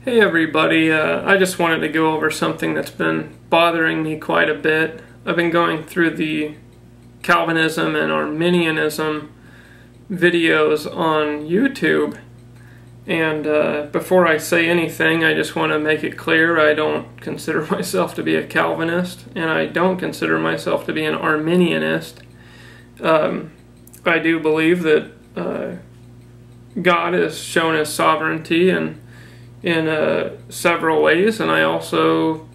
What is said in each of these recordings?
Hey everybody, I just wanted to go over something that's been bothering me quite a bit. I've been going through the Calvinism and Arminianism videos on YouTube, and before I say anything, I just want to make it clear I don't consider myself to be a Calvinist, and I don't consider myself to be an Arminianist. I do believe that God has shown His sovereignty in several ways, and I also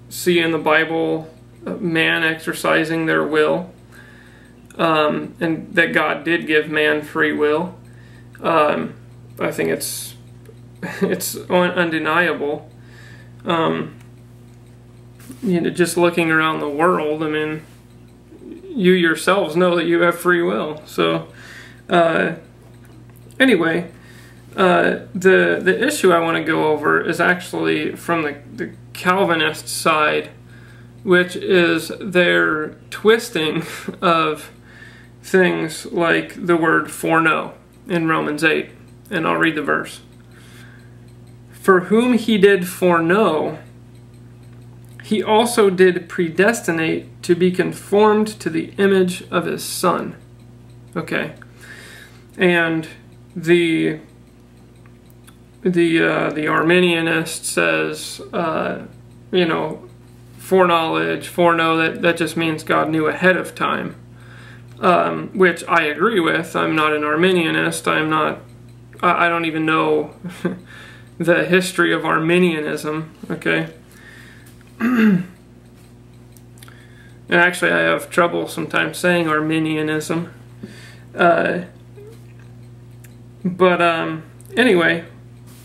see in the Bible man exercising their will, and that God did give man free will. I think it's undeniable. Just looking around the world, I mean, you yourselves know that you have free will. So anyway, the issue I want to go over is actually from the Calvinist side, which is their twisting of things like the word foreknow in Romans 8. And I'll read the verse. For whom He did foreknow, He also did predestinate to be conformed to the image of His Son. Okay. And the Arminianist says, foreknowledge, foreknow, that just means God knew ahead of time, which I agree with. I'm not an Arminianist. I don't even know the history of Arminianism, okay? And actually I have trouble sometimes saying Arminianism. Anyway,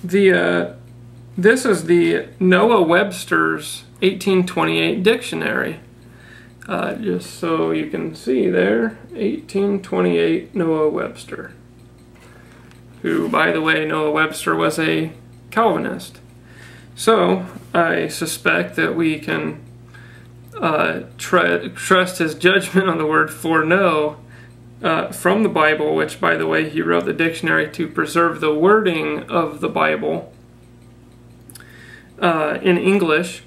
this is the Noah Webster's 1828 dictionary. Just so you can see there, 1828 Noah Webster. Who, by the way, Noah Webster was a Calvinist. So, I suspect that we can trust his judgment on the word foreknow from the Bible, which, by the way, he wrote the dictionary to preserve the wording of the Bible in English.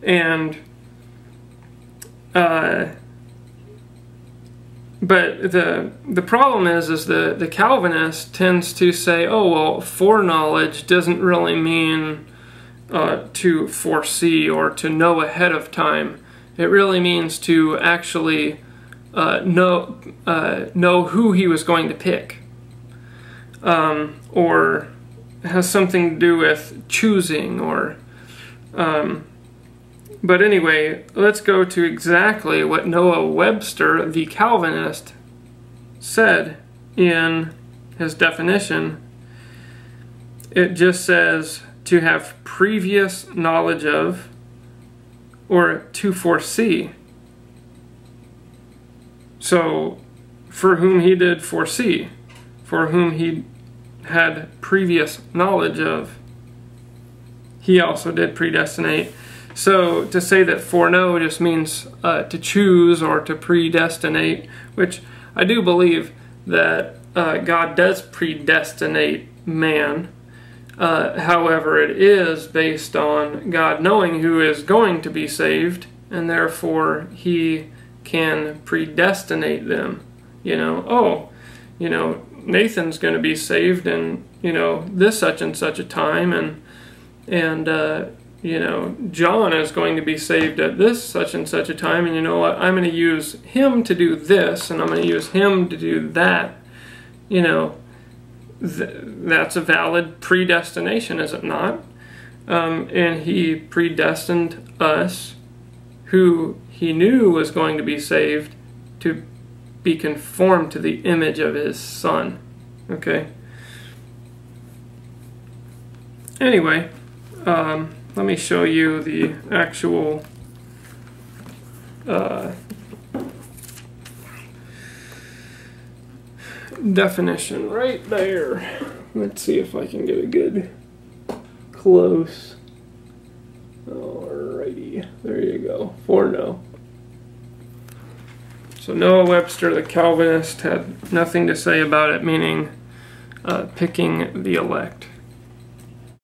And but the problem is the Calvinist tends to say, oh, well, foreknowledge doesn't really mean to foresee or to know ahead of time. It really means to actually know who he was going to pick, or has something to do with choosing, or but anyway, let's go to exactly what Noah Webster, the Calvinist, said in his definition. It just says to have previous knowledge of, or to foresee. So, for whom He did foresee, for whom He had previous knowledge of, He also did predestinate. So, to say that foreknow just means to choose or to predestinate, which I do believe that God does predestinate man. However, it is based on God knowing who is going to be saved, and therefore He can predestinate them. Nathan's going to be saved in, this such and such a time, and John is going to be saved at this such and such a time, and you know what, I'm going to use him to do this, and I'm going to use him to do that. That's a valid predestination, is it not? And He predestined us, who He knew was going to be saved, to be conformed to the image of His Son. Okay? Anyway, let me show you the actual definition right there. Let's see if I can get a good close. Alrighty, there you go. Foreknow. So Noah Webster, the Calvinist, had nothing to say about it, meaning picking the elect.